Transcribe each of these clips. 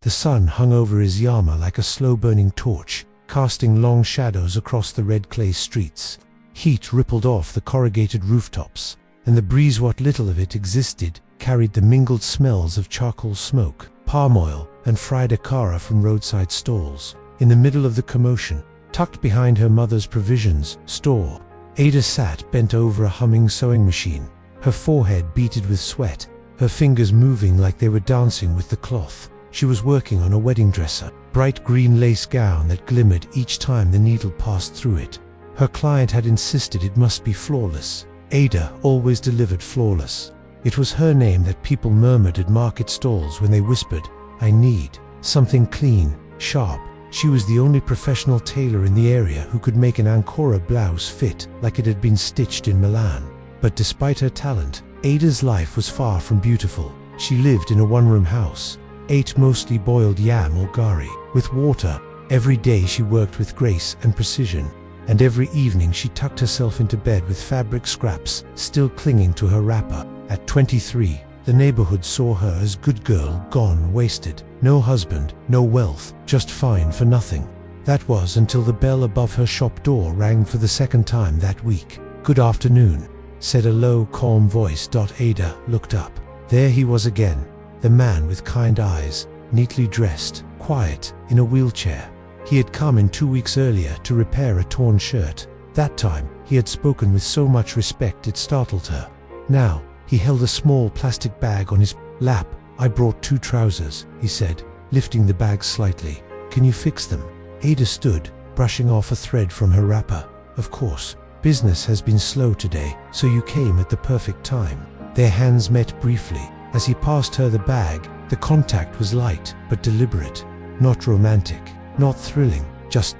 The sun hung over his yama like a slow-burning torch, casting long shadows across the red clay streets. Heat rippled off the corrugated rooftops, and the breeze, what little of it existed, carried the mingled smells of charcoal smoke, palm oil, and fried akara from roadside stalls. In the middle of the commotion, tucked behind her mother's provisions store, Ada sat bent over a humming sewing machine, her forehead beaded with sweat, her fingers moving like they were dancing with the cloth. She was working on a wedding dress, a bright green lace gown that glimmered each time the needle passed through it. Her client had insisted it must be flawless. Ada always delivered flawless. It was her name that people murmured at market stalls when they whispered, "I need something clean, sharp." She was the only professional tailor in the area who could make an Ancora blouse fit like it had been stitched in Milan. But despite her talent, Ada's life was far from beautiful. She lived in a one-room house, ate mostly boiled yam or gari with water. Every day she worked with grace and precision, and every evening she tucked herself into bed with fabric scraps still clinging to her wrapper. At 23, the neighborhood saw her as good girl gone wasted. No husband, no wealth, just fine for nothing. That was until the bell above her shop door rang for the second time that week. "Good afternoon," said a low, calm voice. Ada looked up. There he was again, the man with kind eyes, neatly dressed, quiet, in a wheelchair. He had come in 2 weeks earlier to repair a torn shirt. That time, he had spoken with so much respect it startled her. Now, he held a small plastic bag on his lap. "I brought 2 trousers," he said, lifting the bag slightly. "Can you fix them?" Ada stood, brushing off a thread from her wrapper. "Of course. Business has been slow today, so you came at the perfect time." Their hands met briefly. As he passed her the bag, the contact was light but deliberate. Not romantic, not thrilling, just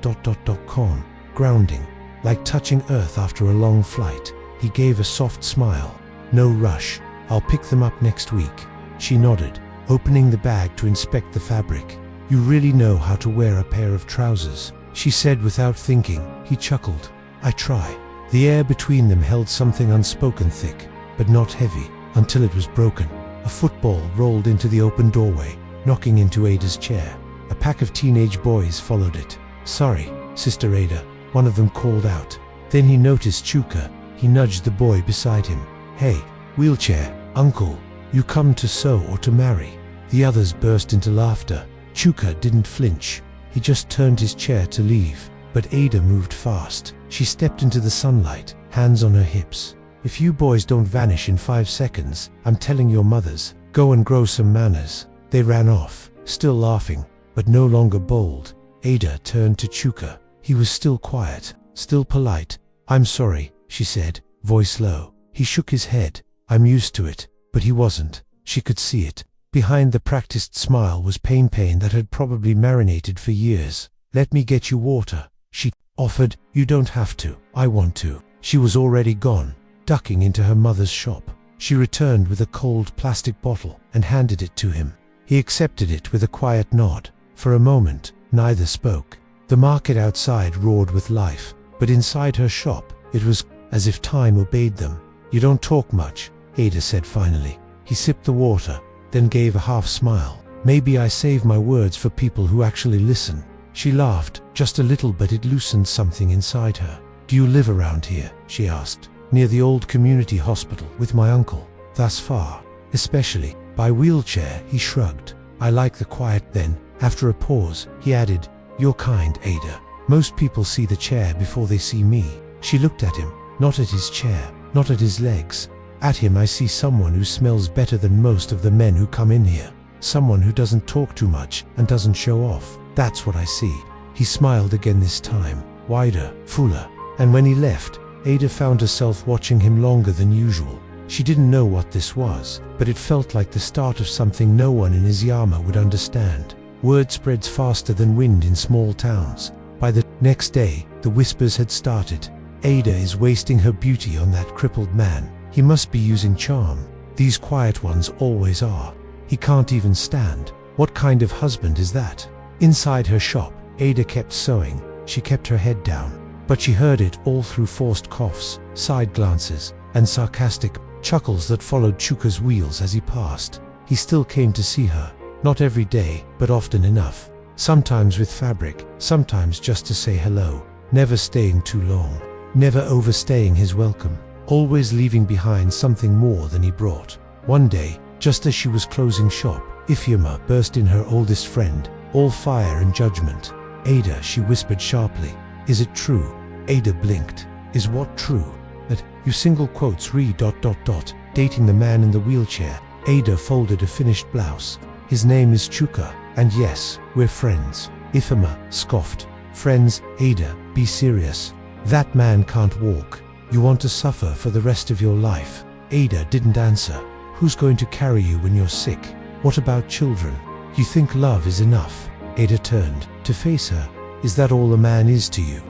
calm, grounding, like touching earth after a long flight. He gave a soft smile. "No rush. I'll pick them up next week." She nodded, opening the bag to inspect the fabric. "You really know how to wear a pair of trousers," she said without thinking. He chuckled. "I try." The air between them held something unspoken, thick, but not heavy, until it was broken. A football rolled into the open doorway, knocking into Ada's chair. A pack of teenage boys followed it. "Sorry, Sister Ada," one of them called out. Then he noticed Chuka. He nudged the boy beside him. "Hey, wheelchair, uncle, you come to sew or to marry?" The others burst into laughter. Chuka didn't flinch. He just turned his chair to leave. But Ada moved fast. She stepped into the sunlight, hands on her hips. "If you boys don't vanish in 5 seconds, I'm telling your mothers. Go and grow some manners." They ran off, still laughing, but no longer bold. Ada turned to Chuka. He was still quiet, still polite. "I'm sorry," she said, voice low. He shook his head. "I'm used to it." But he wasn't. She could see it. Behind the practiced smile was pain that had probably marinated for years. "Let me get you water," she offered. "You don't have to. I want to." She was already gone, ducking into her mother's shop. She returned with a cold plastic bottle and handed it to him. He accepted it with a quiet nod. For a moment, neither spoke. The market outside roared with life, but inside her shop, it was as if time obeyed them. "You don't talk much," Ada said finally. He sipped the water, then gave a half smile. "Maybe I save my words for people who actually listen." She laughed, just a little, but it loosened something inside her. "Do you live around here?" she asked. "Near the old community hospital with my uncle." "Thus far." "Especially by wheelchair," he shrugged. "I like the quiet." Then, after a pause, he added, "You're kind, Ada. Most people see the chair before they see me." She looked at him, not at his chair, not at his legs. "At him I see someone who smells better than most of the men who come in here. Someone who doesn't talk too much and doesn't show off. That's what I see." He smiled again, this time, wider, fuller. And when he left, Ada found herself watching him longer than usual. She didn't know what this was, but it felt like the start of something no one in his yama would understand. Word spreads faster than wind in small towns. By the next day, the whispers had started. "Ada is wasting her beauty on that crippled man. He must be using charm. These quiet ones always are. He can't even stand. What kind of husband is that?" Inside her shop, Ada kept sewing. She kept her head down, but she heard it all through forced coughs, side glances, and sarcastic chuckles that followed Chuka's wheels as he passed. He still came to see her. Not every day, but often enough. Sometimes with fabric, sometimes just to say hello. Never staying too long. Never overstaying his welcome. Always leaving behind something more than he brought. One day, just as she was closing shop, Ifeoma burst in, her oldest friend, all fire and judgment. "Ada," she whispered sharply. "Is it true?" Ada blinked. "Is what true?" "That you single quotes re ... dating the man in the wheelchair." Ada folded a finished blouse. "His name is Chuka, and yes, we're friends." Ifeoma scoffed. "Friends, Ada, be serious. That man can't walk. You want to suffer for the rest of your life." Ada didn't answer. "Who's going to carry you when you're sick? What about children? You think love is enough?" Ada turned to face her. "Is that all a man is to you?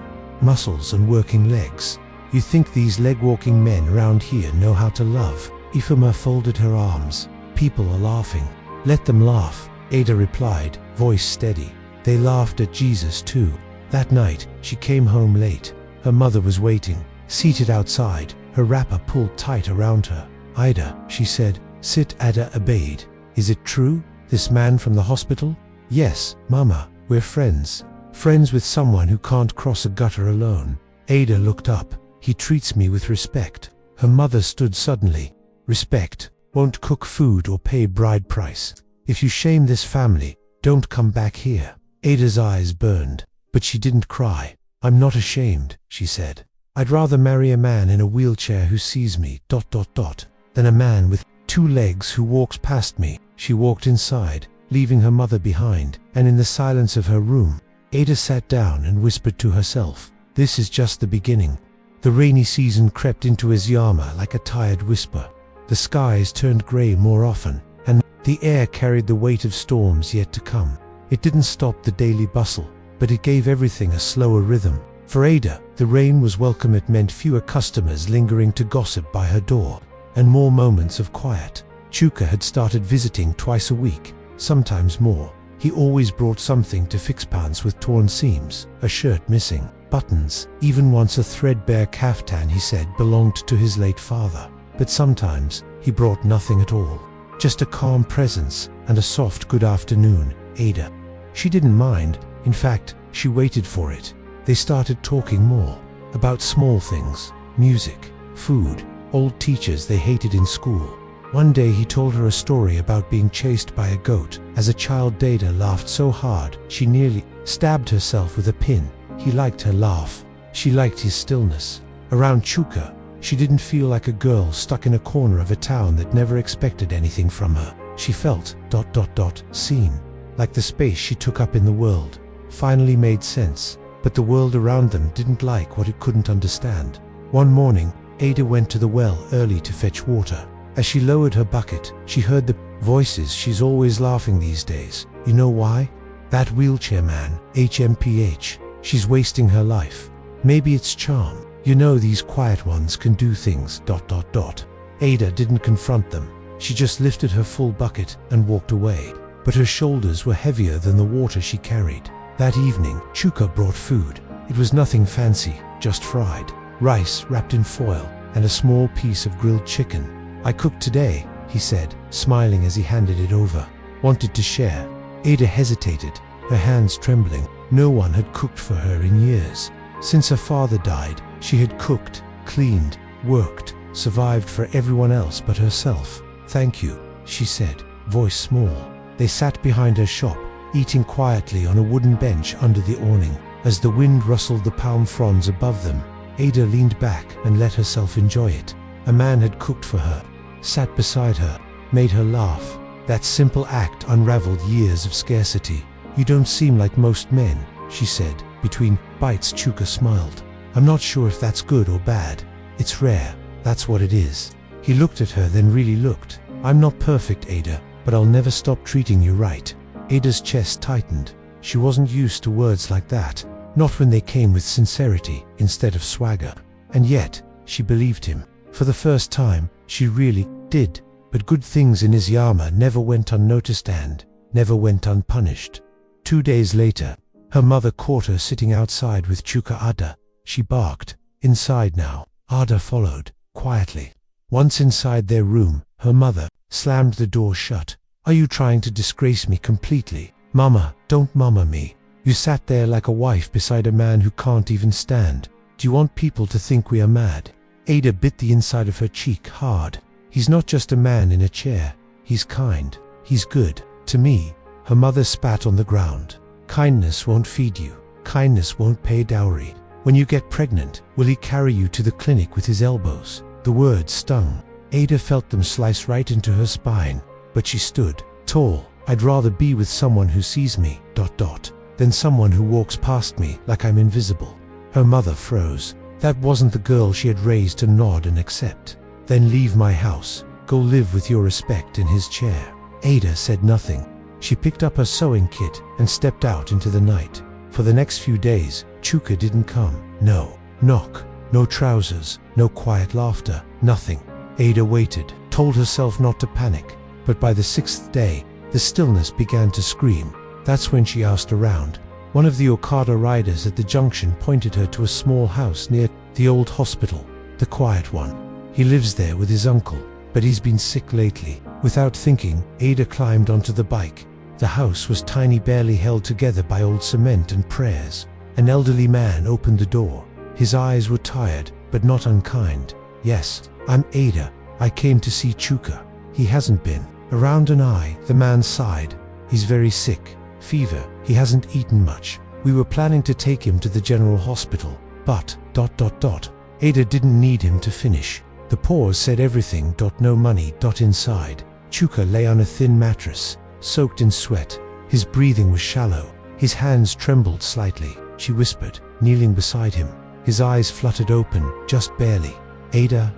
Muscles and working legs? You think these leg-walking men around here know how to love?" Ifeoma folded her arms. "People are laughing. Let them laugh," Ada replied, voice steady. "They laughed at Jesus too." That night, she came home late. Her mother was waiting, seated outside, her wrapper pulled tight around her. "Ida," she said. "Sit." Ada obeyed. "Is it true? This man from the hospital?" "Yes, Mama, we're friends. Friends with someone who can't cross a gutter alone." Ada looked up. "He treats me with respect." Her mother stood suddenly. "Respect? Won't cook food or pay bride price. If you shame this family, don't come back here." Ada's eyes burned, but she didn't cry. "I'm not ashamed," she said. "I'd rather marry a man in a wheelchair who sees me ... than a man with 2 legs who walks past me." She walked inside, leaving her mother behind, and in the silence of her room, Ada sat down and whispered to herself, "This is just the beginning." The rainy season crept into Izyama like a tired whisper. The skies turned grey more often, and the air carried the weight of storms yet to come. It didn't stop the daily bustle, but it gave everything a slower rhythm. For Ada, the rain was welcome. It meant fewer customers lingering to gossip by her door, and more moments of quiet. Chuka had started visiting twice a week, sometimes more. He always brought something to fix: pants with torn seams, a shirt missing, buttons, even once a threadbare kaftan he said belonged to his late father. But sometimes he brought nothing at all, just a calm presence and a soft "good afternoon, Ada." She didn't mind. In fact, she waited for it. They started talking more, about small things, music, food, old teachers they hated in school. One day he told her a story about being chased by a goat. As a child, Ada laughed so hard she nearly stabbed herself with a pin. He liked her laugh. She liked his stillness. Around Chuka, she didn't feel like a girl stuck in a corner of a town that never expected anything from her. She felt ... seen, like the space she took up in the world finally made sense, but the world around them didn't like what it couldn't understand. One morning, Ada went to the well early to fetch water. As she lowered her bucket, she heard the voices. "She's always laughing these days. You know why? That wheelchair man, HMPH. She's wasting her life. Maybe it's charm. You know, these quiet ones can do things ... Ada didn't confront them. She just lifted her full bucket and walked away. But her shoulders were heavier than the water she carried. That evening, Chuka brought food. It was nothing fancy, just fried rice wrapped in foil and a small piece of grilled chicken. "I cooked today," he said, smiling as he handed it over. "Wanted to share." Ada hesitated, her hands trembling. No one had cooked for her in years. Since her father died, she had cooked, cleaned, worked, survived for everyone else but herself. "Thank you," she said, voice small. They sat behind her shop, eating quietly on a wooden bench under the awning. As the wind rustled the palm fronds above them, Ada leaned back and let herself enjoy it. A man had cooked for her, sat beside her, made her laugh. That simple act unraveled years of scarcity. "You don't seem like most men," she said. Between bites, Chuka smiled. "I'm not sure if that's good or bad. It's rare, that's what it is." He looked at her, then really looked. "I'm not perfect, Ada, but I'll never stop treating you right." Ada's chest tightened. She wasn't used to words like that, not when they came with sincerity instead of swagger. And yet, she believed him. For the first time, she really did. But good things in Izyama never went unnoticed and never went unpunished. 2 days later, her mother caught her sitting outside with Chuka. "Ada," she barked. Inside now. Ada followed, quietly. Once inside their room, her mother slammed the door shut. Are you trying to disgrace me completely? Mama, don't mama me. You sat there like a wife beside a man who can't even stand. Do you want people to think we are mad? Ada bit the inside of her cheek hard. He's not just a man in a chair. He's kind. He's good. To me. Her mother spat on the ground. Kindness won't feed you. Kindness won't pay dowry. When you get pregnant, will he carry you to the clinic with his elbows? The words stung. Ada felt them slice right into her spine. But she stood tall. I'd rather be with someone who sees me, than someone who walks past me like I'm invisible. Her mother froze. That wasn't the girl she had raised to nod and accept. Then leave my house. Go live with your respect in his chair. Ada said nothing. She picked up her sewing kit and stepped out into the night. For the next few days, Chuka didn't come. No knock, no trousers, no quiet laughter, nothing. Ada waited, told herself not to panic. But by the 6th day, the stillness began to scream. That's when she asked around. One of the Okada riders at the junction pointed her to a small house near the old hospital, the quiet one. He lives there with his uncle, but he's been sick lately. Without thinking, Ada climbed onto the bike. The house was tiny, barely held together by old cement and prayers. An elderly man opened the door. His eyes were tired, but not unkind. Yes, I'm Ada. I came to see Chuka. He hasn't been around an eye, the man sighed. He's very sick. Fever. He hasn't eaten much. We were planning to take him to the general hospital, but... Ada didn't need him to finish. The pause said everything. No money. Inside. Chuka lay on a thin mattress, soaked in sweat. His breathing was shallow. His hands trembled slightly. She whispered, kneeling beside him. His eyes fluttered open, just barely. Ada...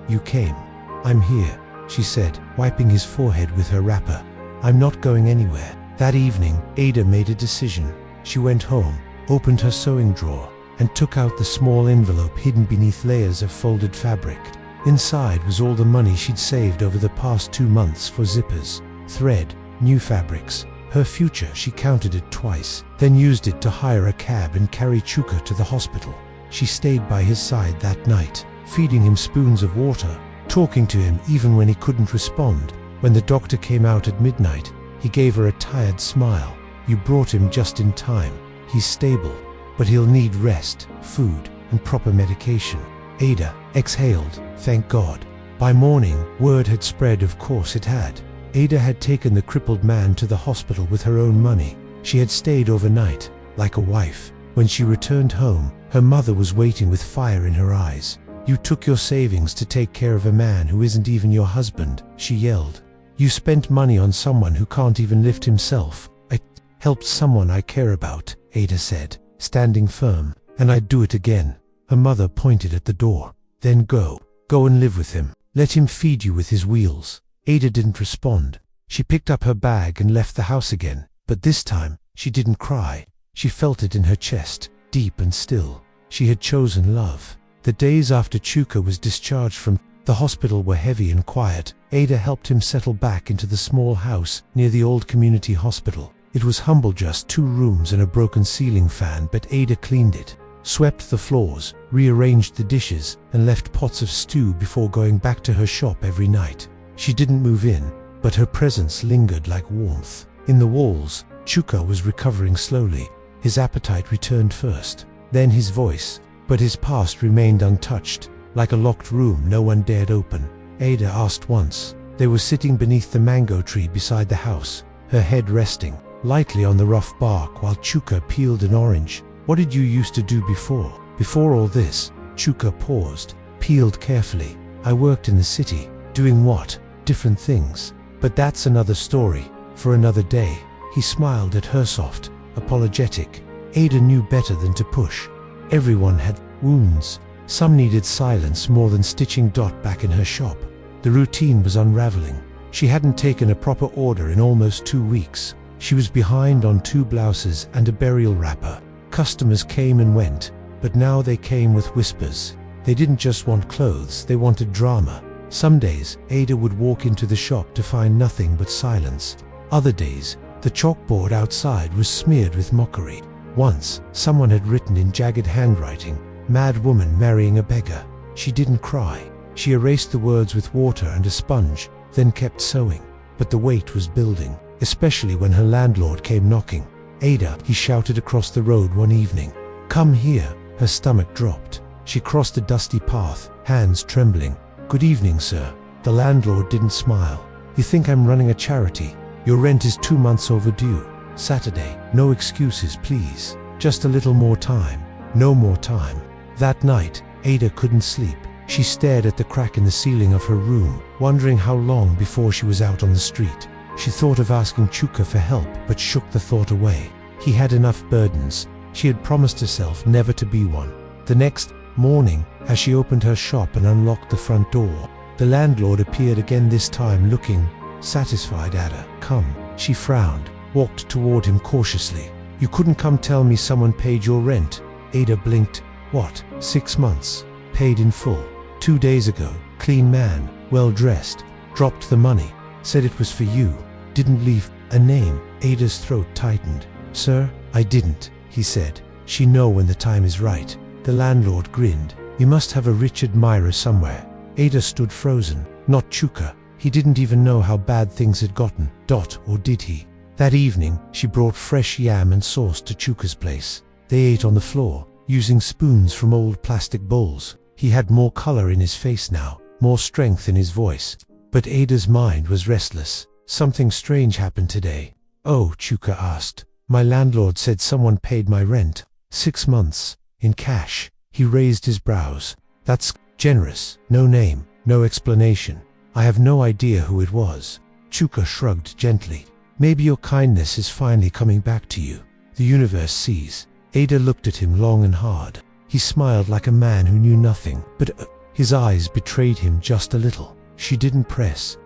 You came. I'm here, she said, wiping his forehead with her wrapper. I'm not going anywhere. That evening, Ada made a decision. She went home, opened her sewing drawer, and took out the small envelope hidden beneath layers of folded fabric. Inside was all the money she'd saved over the past 2 months for zippers, thread, new fabrics. Her future, she counted it twice, then used it to hire a cab and carry Chuka to the hospital. She stayed by his side that night, feeding him spoons of water, talking to him even when he couldn't respond. When the doctor came out at midnight, he gave her a tired smile. You brought him just in time. He's stable, but he'll need rest, food, and proper medication. Ada exhaled, thank God. By morning, word had spread, of course it had. Ada had taken the crippled man to the hospital with her own money. She had stayed overnight, like a wife. When she returned home, her mother was waiting with fire in her eyes. You took your savings to take care of a man who isn't even your husband, she yelled. You spent money on someone who can't even lift himself. I helped someone I care about, Ada said, standing firm, and I'd do it again. Her mother pointed at the door. Then go and live with him. Let him feed you with his wheels. Ada didn't respond. She picked up her bag and left the house again, but this time, she didn't cry. She felt it in her chest, deep and still. She had chosen love. The days after Chuka was discharged from the hospital were heavy and quiet. Ada helped him settle back into the small house near the old community hospital. It was humble, just 2 rooms and a broken ceiling fan, but Ada cleaned it, swept the floors, rearranged the dishes, and left pots of stew before going back to her shop every night. She didn't move in, but her presence lingered like warmth. In the walls, Chuka was recovering slowly. His appetite returned first, then his voice, but his past remained untouched. Like a locked room no one dared open. Ada asked once. They were sitting beneath the mango tree beside the house, her head resting lightly on the rough bark while Chuka peeled an orange. What did you used to do before? Before all this? Chuka paused, peeled carefully. I worked in the city. Doing what? Different things. But that's another story, for another day. He smiled at her, soft, apologetic. Ada knew better than to push. Everyone had wounds. Some needed silence more than stitching back in her shop. The routine was unraveling. She hadn't taken a proper order in almost 2 weeks. She was behind on 2 blouses and a burial wrapper. Customers came and went, but now they came with whispers. They didn't just want clothes, they wanted drama. Some days, Ada would walk into the shop to find nothing but silence. Other days, the chalkboard outside was smeared with mockery. Once, someone had written in jagged handwriting, "Mad woman marrying a beggar." She didn't cry. She erased the words with water and a sponge, then kept sewing. but the weight was building, especially when her landlord came knocking. "Ada," he shouted across the road one evening. "Come here." Her stomach dropped. She crossed a dusty path, hands trembling. "Good evening, sir." The landlord didn't smile. "You think I'm running a charity? Your rent is 2 months overdue. Saturday. No excuses, please. Just a little more time." No more time. That night, Ada couldn't sleep. She stared at the crack in the ceiling of her room, wondering how long before she was out on the street. She thought of asking Chuka for help, but shook the thought away. He had enough burdens. She had promised herself never to be one. The next morning, as she opened her shop and unlocked the front door, the landlord appeared again, this time looking satisfied. "Ada, come." She frowned, walked toward him cautiously. "You couldn't come tell me someone paid your rent?" Ada blinked. "What? 6 months. Paid in full. 2 days ago. Clean man, well dressed. Dropped the money. Said it was for you. Didn't leave a name." Ada's throat tightened. "Sir, I didn't," he said. "She know when the time is right." The landlord grinned. "You must have a rich admirer somewhere." Ada stood frozen. Not Chuka. He didn't even know how bad things had gotten. Or did he? That evening, she brought fresh yam and sauce to Chuka's place. They ate on the floor, using spoons from old plastic bowls. He had more color in his face now, more strength in his voice. But Ada's mind was restless. Something strange happened today. "Oh," Chuka asked. "My landlord said someone paid my rent. 6 months. In cash." He raised his brows. "That's generous. No name, no explanation. I have no idea who it was." Chuka shrugged gently. "Maybe your kindness is finally coming back to you. The universe sees." Ada looked at him long and hard. He smiled like a man who knew nothing, but his eyes betrayed him just a little. She didn't press.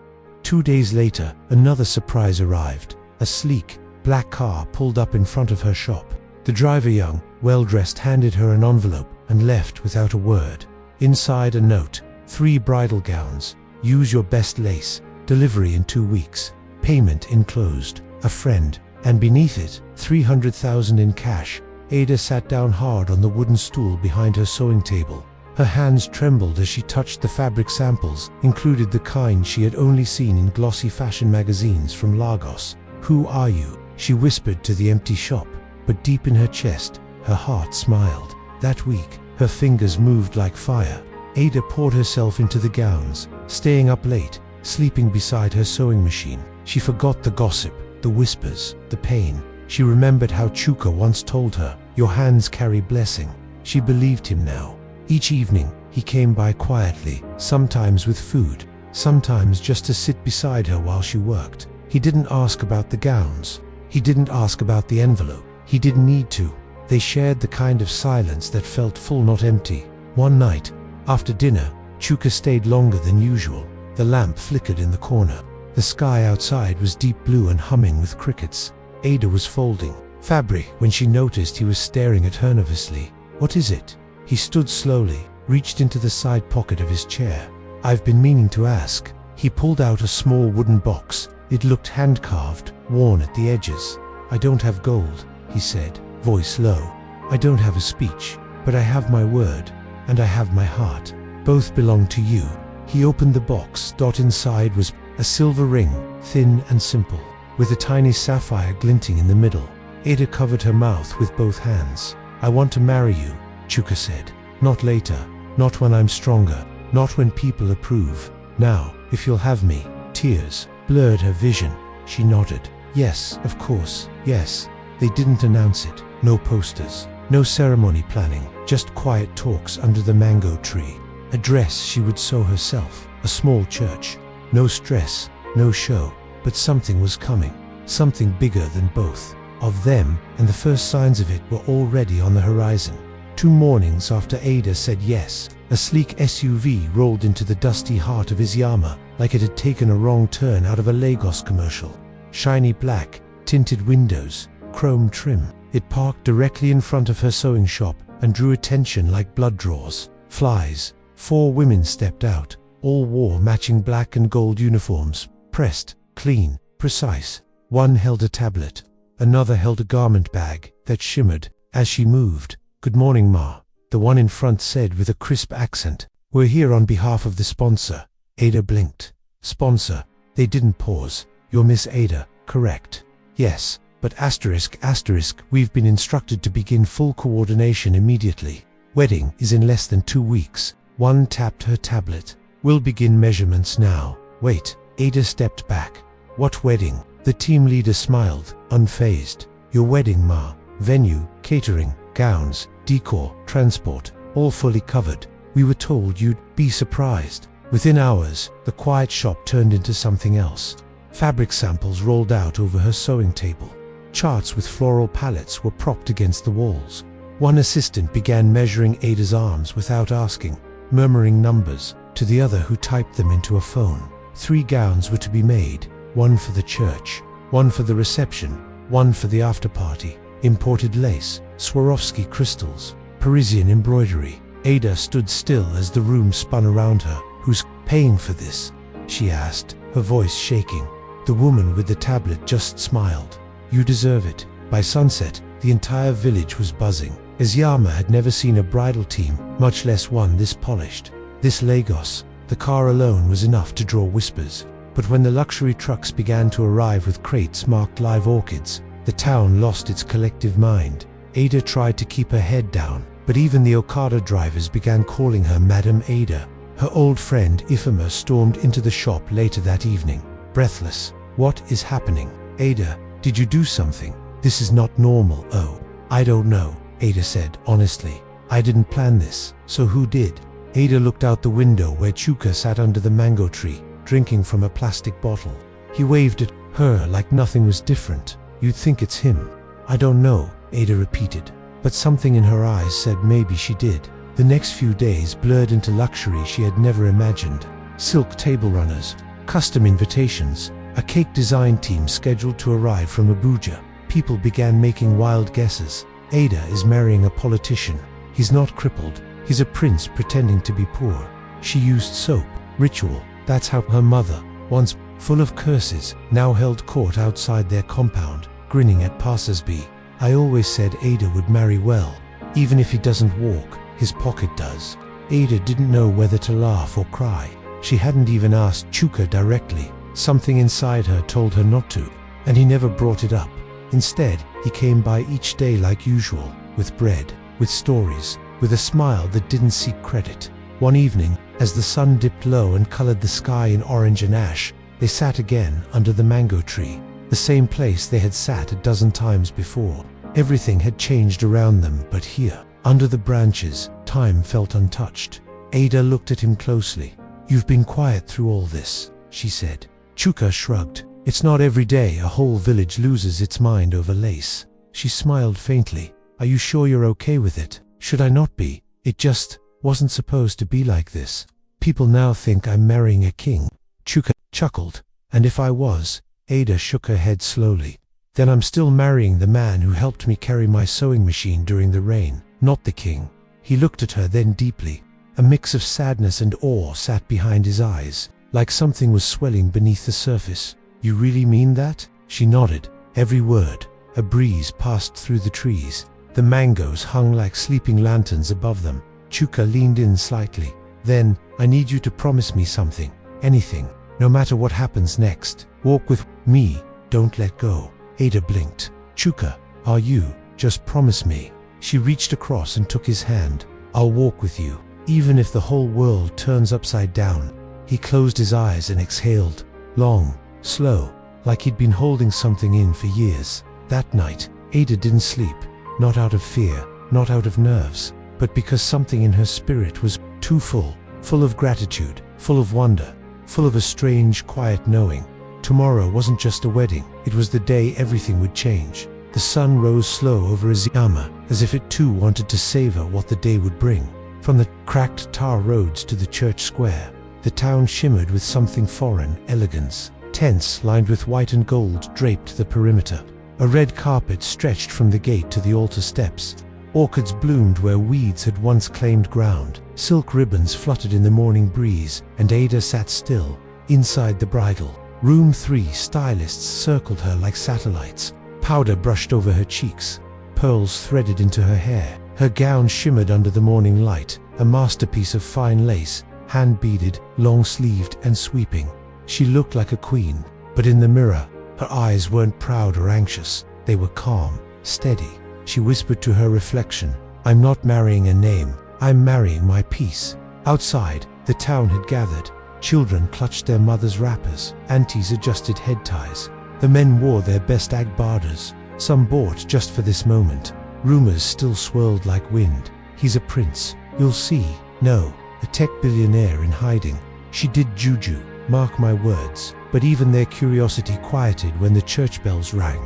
2 days later, another surprise arrived. A sleek, black car pulled up in front of her shop. The driver, young, well-dressed, handed her an envelope and left without a word. Inside, a note. 3 bridal gowns. Use your best lace. Delivery in 2 weeks. Payment enclosed. A friend. And beneath it, 300,000 in cash. Ada sat down hard on the wooden stool behind her sewing table. Her hands trembled as she touched the fabric samples, included the kind she had only seen in glossy fashion magazines from Lagos. "Who are you?" she whispered to the empty shop. But deep in her chest, her heart smiled. That week, her fingers moved like fire. Ada poured herself into the gowns, staying up late, sleeping beside her sewing machine. She forgot the gossip, the whispers, the pain. She remembered how Chuka once told her, "Your hands carry blessing." She believed him now. Each evening, he came by quietly, sometimes with food, sometimes just to sit beside her while she worked. He didn't ask about the gowns. He didn't ask about the envelope. He didn't need to. They shared the kind of silence that felt full, not empty. One night, after dinner, Chuka stayed longer than usual. The lamp flickered in the corner. The sky outside was deep blue and humming with crickets. Ada was folding fabric when she noticed he was staring at her nervously. "What is it?" He stood slowly, reached into the side pocket of his chair. "I've been meaning to ask." He pulled out a small wooden box. It looked hand-carved, worn at the edges. "I don't have gold," he said, voice low. "I don't have a speech, but I have my word, and I have my heart. Both belong to you." He opened the box. Inside was a silver ring, thin and simple, with a tiny sapphire glinting in the middle. Ada covered her mouth with both hands. "I want to marry you," Chuka said. "Not later, not when I'm stronger, not when people approve. Now, if you'll have me." Tears blurred her vision. She nodded. "Yes, of course, yes." They didn't announce it. No posters, no ceremony planning, just quiet talks under the mango tree. A dress she would sew herself, a small church. No stress, no show, but something was coming, something bigger than both of them, and the first signs of it were already on the horizon. 2 mornings after Ada said yes, a sleek SUV rolled into the dusty heart of Isiama like it had taken a wrong turn out of a Lagos commercial. Shiny black, tinted windows, chrome trim. It parked directly in front of her sewing shop and drew attention like blood draws. Flies. 4 women stepped out. All wore matching black and gold uniforms, pressed, clean, precise. One held a tablet. Another held a garment bag that shimmered as she moved. "Good morning, Ma," the one in front said with a crisp accent. "We're here on behalf of the sponsor." Ada blinked. Sponsor. They didn't pause. You're Miss Ada, correct? Yes, but ***, we've been instructed to begin full coordination immediately. Wedding is in less than 2 weeks. One tapped her tablet. We'll begin measurements now. Wait, Ada stepped back. What wedding? The team leader smiled, unfazed. Your wedding, ma. Venue, catering, gowns, decor, transport, all fully covered. We were told you'd be surprised. Within hours, the quiet shop turned into something else. Fabric samples rolled out over her sewing table. Charts with floral palettes were propped against the walls. One assistant began measuring Ada's arms without asking, murmuring numbers to the other who typed them into a phone. 3 gowns were to be made, one for the church, one for the reception, one for the after-party. Imported lace, Swarovski crystals, Parisian embroidery. Ada stood still as the room spun around her. Who's paying for this? She asked, her voice shaking. The woman with the tablet just smiled. You deserve it. By sunset, the entire village was buzzing. Eziama had never seen a bridal team, much less one this polished. This Lagos, the car alone was enough to draw whispers. But when the luxury trucks began to arrive with crates marked live orchids, the town lost its collective mind. Ada tried to keep her head down, but even the Okada drivers began calling her Madam Ada. Her old friend Ifema stormed into the shop later that evening, breathless. What is happening? Ada, did you do something? This is not normal. Oh, I don't know, Ada said honestly. I didn't plan this, so who did? Ada looked out the window where Chuka sat under the mango tree, drinking from a plastic bottle. He waved at her like nothing was different. You'd think it's him. I don't know, Ada repeated, but something in her eyes said maybe she did. The next few days blurred into luxury she had never imagined. Silk table runners, custom invitations, a cake design team scheduled to arrive from Abuja. People began making wild guesses. Ada is marrying a politician. He's not crippled. He's a prince pretending to be poor. She used soap, ritual. That's how her mother, once full of curses, now held court outside their compound, grinning at passers-by. I always said Ada would marry well. Even if he doesn't walk, his pocket does. Ada didn't know whether to laugh or cry. She hadn't even asked Chuka directly. Something inside her told her not to, and he never brought it up. Instead, he came by each day like usual, with bread, with stories, with a smile that didn't seek credit. One evening, as the sun dipped low and colored the sky in orange and ash, they sat again under the mango tree, the same place they had sat a dozen times before. Everything had changed around them, but here, under the branches, time felt untouched. Ada looked at him closely. You've been quiet through all this, she said. Chuka shrugged. It's not every day a whole village loses its mind over lace. She smiled faintly. Are you sure you're okay with it? Should I not be? It just wasn't supposed to be like this. People now think I'm marrying a king. Chuka chuckled. And if I was? Ada shook her head slowly. Then I'm still marrying the man who helped me carry my sewing machine during the rain, not the king. He looked at her then deeply. A mix of sadness and awe sat behind his eyes, like something was swelling beneath the surface. You really mean that? She nodded. Every word. A breeze passed through the trees. The mangoes hung like sleeping lanterns above them. Chuka leaned in slightly. Then, I need you to promise me something. Anything. No matter what happens next. Walk with me. Don't let go. Ada blinked. Chuka, are you? Just promise me. She reached across and took his hand. I'll walk with you, even if the whole world turns upside down. He closed his eyes and exhaled. Long, slow, like he'd been holding something in for years. That night, Ada didn't sleep. Not out of fear, not out of nerves, but because something in her spirit was too full. Full of gratitude, full of wonder, full of a strange, quiet knowing. Tomorrow wasn't just a wedding, it was the day everything would change. The sun rose slow over Eziama, as if it too wanted to savor what the day would bring. From the cracked tar roads to the church square, the town shimmered with something foreign, elegance. Tents lined with white and gold draped the perimeter. A red carpet stretched from the gate to the altar steps. Orchids bloomed where weeds had once claimed ground. Silk ribbons fluttered in the morning breeze, and Ada sat still, inside the bridal. Room 3 stylists circled her like satellites. Powder brushed over her cheeks. Pearls threaded into her hair. Her gown shimmered under the morning light, a masterpiece of fine lace, hand-beaded, long-sleeved and sweeping. She looked like a queen. But in the mirror, her eyes weren't proud or anxious. They were calm, steady. She whispered to her reflection, "I'm not marrying a name, I'm marrying my peace." Outside, the town had gathered. Children clutched their mothers' wrappers, aunties adjusted head ties. The men wore their best agbardas, some bought just for this moment. Rumors still swirled like wind. "He's a prince, you'll see." "No, a tech billionaire in hiding." She did juju, mark my words. But even their curiosity quieted when the church bells rang.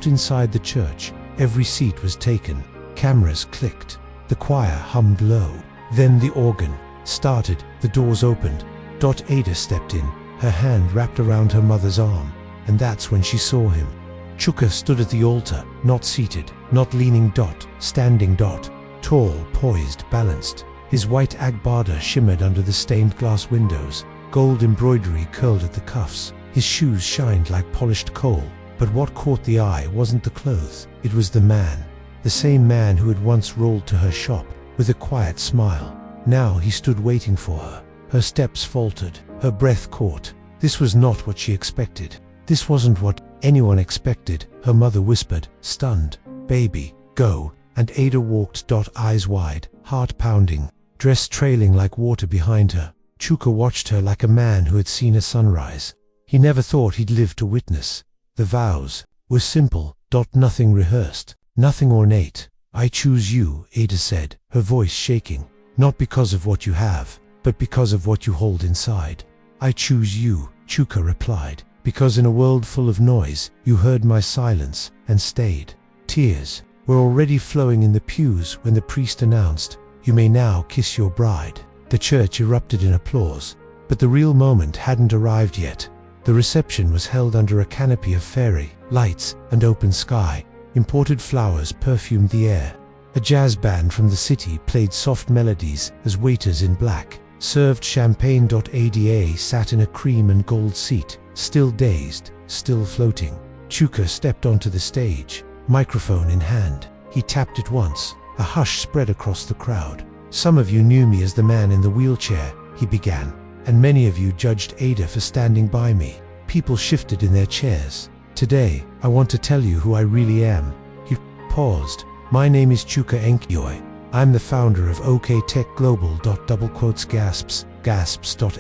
Inside the church, every seat was taken. Cameras clicked. The choir hummed low. Then the organ started. The doors opened. Ada stepped in, her hand wrapped around her mother's arm. And that's when she saw him. Chuka stood at the altar, not seated, not leaning. Standing. Tall, poised, balanced. His white agbarda shimmered under the stained glass windows. Gold embroidery curled at the cuffs. His shoes shined like polished coal. But what caught the eye wasn't the clothes, it was the man. The same man who had once rolled to her shop, with a quiet smile. Now he stood waiting for her. Her steps faltered, her breath caught. This was not what she expected. This wasn't what anyone expected, her mother whispered, stunned. "Baby, go." And Ada walked. Eyes wide, heart pounding, dress trailing like water behind her. Chuka watched her like a man who had seen a sunrise. He never thought he'd live to witness. The vows were simple. Nothing rehearsed, nothing ornate. "I choose you," Ada said, her voice shaking. "Not because of what you have, but because of what you hold inside." "I choose you," Chuka replied, "because in a world full of noise, you heard my silence and stayed." Tears were already flowing in the pews when the priest announced, "You may now kiss your bride." The church erupted in applause, but the real moment hadn't arrived yet. The reception was held under a canopy of fairy lights and open sky. Imported flowers perfumed the air. A jazz band from the city played soft melodies as waiters in black served champagne. Ada sat in a cream and gold seat, still dazed, still floating. Chuka stepped onto the stage, microphone in hand. He tapped it once. A hush spread across the crowd. "Some of you knew me as the man in the wheelchair," he began, "and many of you judged Ada for standing by me." People shifted in their chairs. "Today, I want to tell you who I really am." He paused. "My name is Chuka Enkioi. I'm the founder of OK Tech Global. Gasps.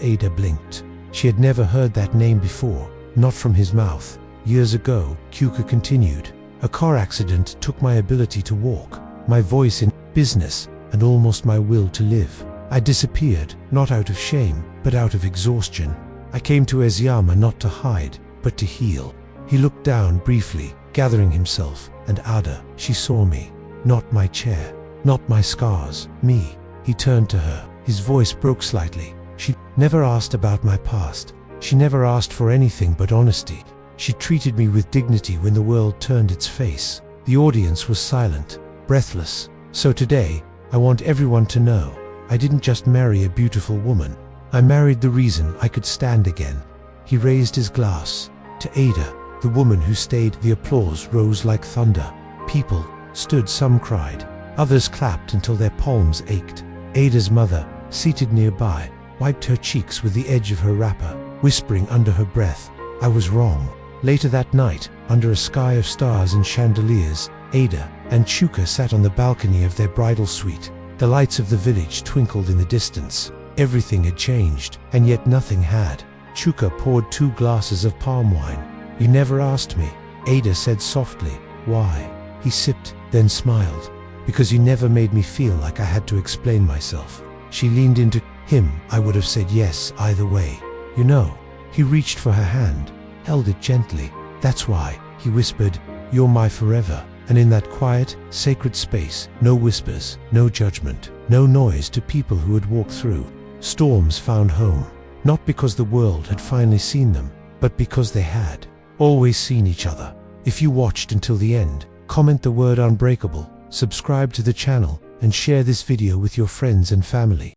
Ada blinked. She had never heard that name before, not from his mouth. "Years ago," Chuka continued, "a car accident took my ability to walk, my voice in business, and almost my will to live. I disappeared, not out of shame, but out of exhaustion. I came to Eziama not to hide, but to heal." He looked down briefly, gathering himself, and Ada, she saw me. Not my chair, not my scars, me. He turned to her. His voice broke slightly. "She never asked about my past. She never asked for anything but honesty. She treated me with dignity when the world turned its face." The audience was silent, breathless. "So today, I want everyone to know, I didn't just marry a beautiful woman. I married the reason I could stand again." He raised his glass to Ada, the woman who stayed. The applause rose like thunder. People stood, some cried, others clapped until their palms ached. Ada's mother, seated nearby, wiped her cheeks with the edge of her wrapper, whispering under her breath, "I was wrong." Later that night, under a sky of stars and chandeliers, Ada and Chuka sat on the balcony of their bridal suite. The lights of the village twinkled in the distance. Everything had changed, and yet nothing had. Chuka poured 2 glasses of palm wine. "You never asked me," Ada said softly. "Why?" He sipped, then smiled. "Because you never made me feel like I had to explain myself." She leaned into him. "I would have said yes either way. You know." He reached for her hand, held it gently. "That's why," he whispered, "you're my forever." And in that quiet, sacred space, no whispers, no judgment, no noise to people who had walked through. Storms found home, not because the world had finally seen them, but because they had always seen each other. If you watched until the end, comment the word unbreakable, subscribe to the channel, and share this video with your friends and family.